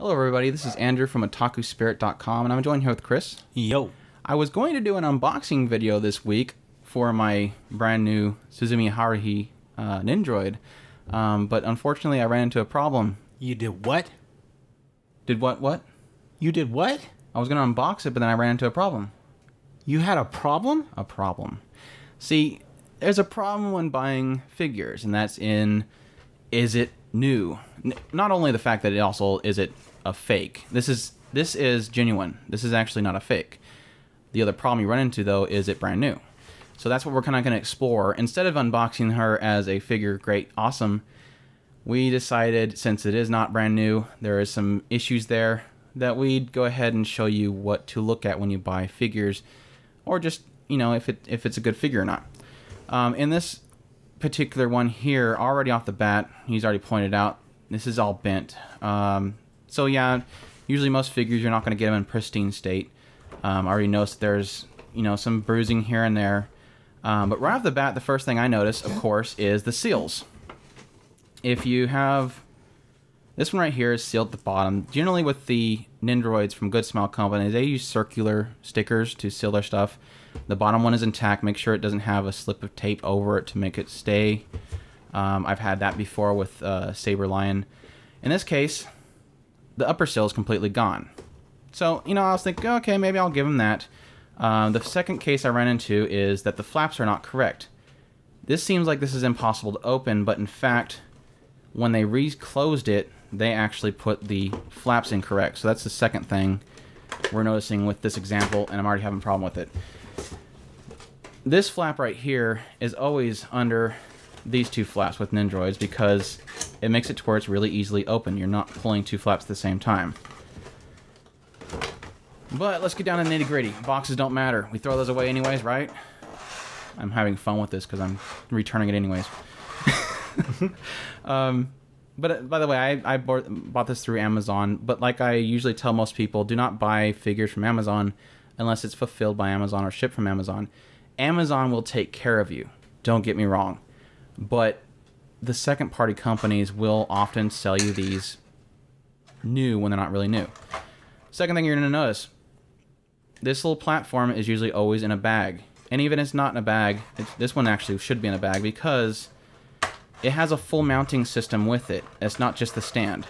Hello everybody, this is Andrew from otakuspirit.com and I'm joined here with Chris. Yo. I was going to do an unboxing video this week for my brand new Suzumiya Haruhi Nendoroid, but unfortunately I ran into a problem. You did what? Did what? You did what? I was going to unbox it, but then I ran into a problem. You had a problem? A problem. See, there's a problem when buying figures, and that's in, is it new? Not only the fact that it also, is it a fake? This is genuine. This is actually not a fake. The other problem you run into, though, is it brand new? So that's what we're kind of going to explore. Instead of unboxing her as a figure, great, awesome, we decided, since it is not brand new, there is some issues there, that we'd go ahead and show you what to look at when you buy figures, or just, you know, if it's a good figure or not. In this particular one here, already off the bat, he's already pointed out, this is all bent. So yeah, usually most figures you're not going to get them in pristine state. I already noticed there's, you know, some bruising here and there. But right off the bat, the first thing I notice, of course, is the seals. If you have... This one right here is sealed at the bottom. Generally with the Nendoroids from Good Smile Company, they use circular stickers to seal their stuff. The bottom one is intact. Make sure it doesn't have a slip of tape over it to make it stay. I've had that before with Saber Lion. In this case, the upper seal is completely gone. So, you know, I was thinking, okay, maybe I'll give him that. The second case I ran into is that the flaps are not correct. This seems like this is impossible to open, but in fact, when they reclosed it, they actually put the flaps incorrect. So that's the second thing we're noticing with this example, and I'm already having a problem with it. This flap right here is always under these two flaps with Nendoroids because it makes it to where it's really easily open. You're not pulling two flaps at the same time. But let's get down to the nitty-gritty. Boxes don't matter. We throw those away anyways, right? I'm having fun with this because I'm returning it anyways. But by the way, I bought this through Amazon, but like I usually tell most people, do not buy figures from Amazon unless it's fulfilled by Amazon or shipped from Amazon. Amazon will take care of you, don't get me wrong, but the second-party companies will often sell you these new when they're not really new. Second thing you're going to notice, this little platform is usually always in a bag, and even if it's not in a bag, this one actually should be in a bag because it has a full mounting system with it. It's not just the stand.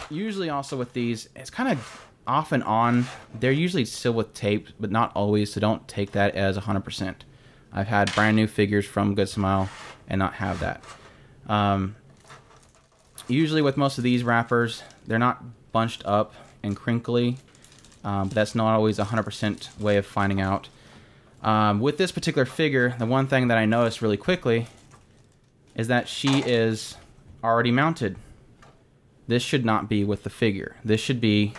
Usually also with these, it's kind of off and on. They're usually sealed with tape, but not always, so don't take that as 100%. I've had brand new figures from Good Smile and not have that. Usually with most of these wrappers, they're not bunched up and crinkly, but that's not always a 100% way of finding out. With this particular figure, the one thing that I noticed really quickly is that she is already mounted. This should not be with the figure. This should be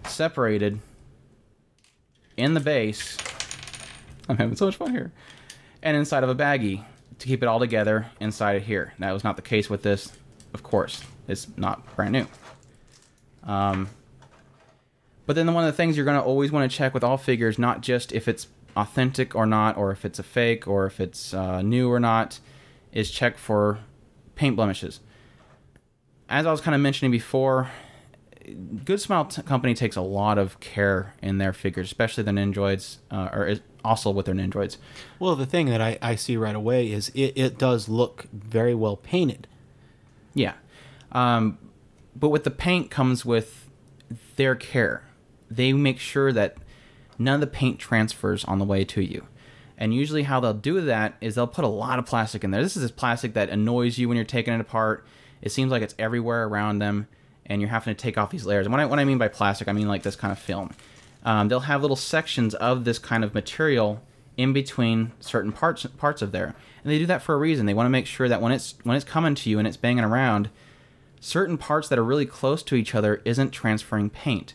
separated in the base. I'm having so much fun here. And inside of a baggie to keep it all together inside of here. That was not the case with this, of course. It's not brand new. But then one of the things you're going to always want to check with all figures, not just if it's authentic or not, or if it's a fake, or if it's new or not, is check for paint blemishes. As I was kind of mentioning before, Good Smile Company takes a lot of care in their figures, especially the Nendoroids, or also with their Nendoroids. Well, the thing that I see right away is it does look very well painted. Yeah. But with the paint comes with their care. They make sure that none of the paint transfers on the way to you. And usually how they'll do that is they'll put a lot of plastic in there. This is this plastic that annoys you when you're taking it apart. It seems like it's everywhere around them, and you're having to take off these layers. And what I mean by plastic, I mean like this kind of film. They'll have little sections of this kind of material in between certain parts of there. And they do that for a reason. They want to make sure that when it's coming to you and it's banging around, certain parts that are really close to each other isn't transferring paint.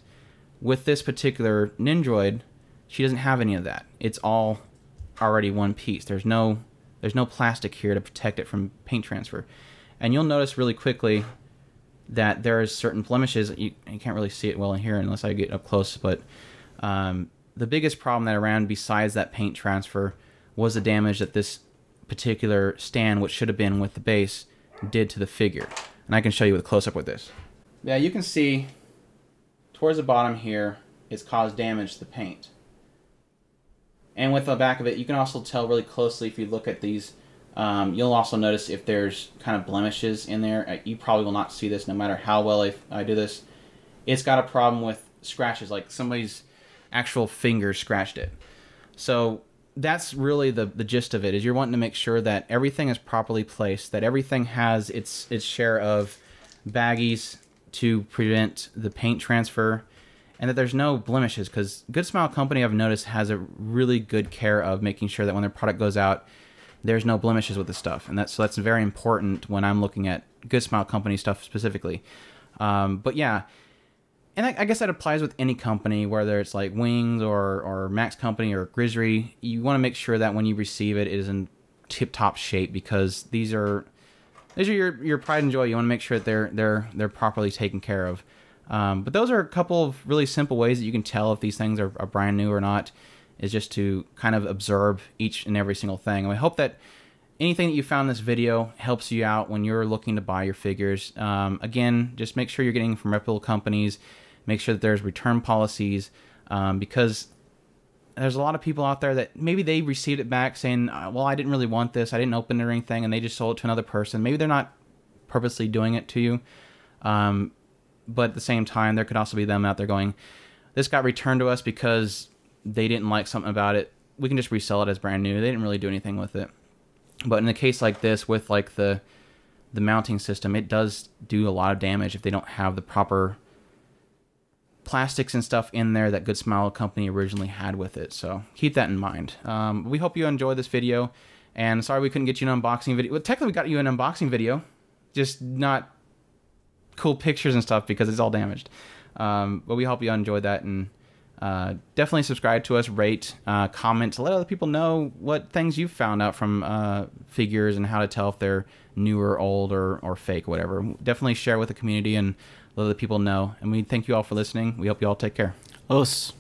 With this particular Nendoroid, she doesn't have any of that. It's all already one piece. There's no plastic here to protect it from paint transfer. And you'll notice really quickly that there's certain blemishes. You can't really see it well in here unless I get up close, but the biggest problem that I ran besides that paint transfer was the damage that this particular stand, which should have been with the base, did to the figure. And I can show you with a close-up with this. Yeah, you can see towards the bottom here, it's caused damage to the paint. And with the back of it, you can also tell really closely if you look at these. You'll also notice if there's kind of blemishes in there. You probably will not see this no matter how well I do this. It's got a problem with scratches, like somebody's actual finger scratched it. So that's really the gist of it, is you're wanting to make sure that everything is properly placed, that everything has its share of baggies to prevent the paint transfer, and that there's no blemishes, because Good Smile Company, I've noticed, has a really good care of making sure that when their product goes out, there's no blemishes with the stuff. And that's very important when I'm looking at Good Smile Company stuff specifically. But yeah, and I guess that applies with any company, whether it's like Wings or Max Company or Grizzly. You want to make sure that when you receive it, it is in tip-top shape, because these are your pride and joy. You want to make sure that they're properly taken care of. But those are a couple of really simple ways that you can tell if these things are brand new or not, is just to kind of observe each and every single thing. And I hope that anything that you found in this video helps you out when you're looking to buy your figures. Again, just make sure you're getting from reputable companies. Make sure that there's return policies, because there's a lot of people out there that maybe they received it back saying, well, I didn't really want this, I didn't open it or anything, and they just sold it to another person. Maybe they're not purposely doing it to you, but at the same time, there could also be them out there going, this got returned to us because they didn't like something about it. We can just resell it as brand new. They didn't really do anything with it. But in a case like this, with like the mounting system, it does do a lot of damage if they don't have the proper plastics and stuff in there that Good Smile Company originally had with it. So keep that in mind. We hope you enjoyed this video, and sorry we couldn't get you an unboxing video. Well, technically we got you an unboxing video, just not cool pictures and stuff because it's all damaged. But we hope you enjoyed that, and definitely subscribe to us, rate, comment, to let other people know what things you've found out from figures and how to tell if they're new or old or fake, or whatever. Definitely share with the community and let other people know. And we thank you all for listening. We hope you all take care. Os.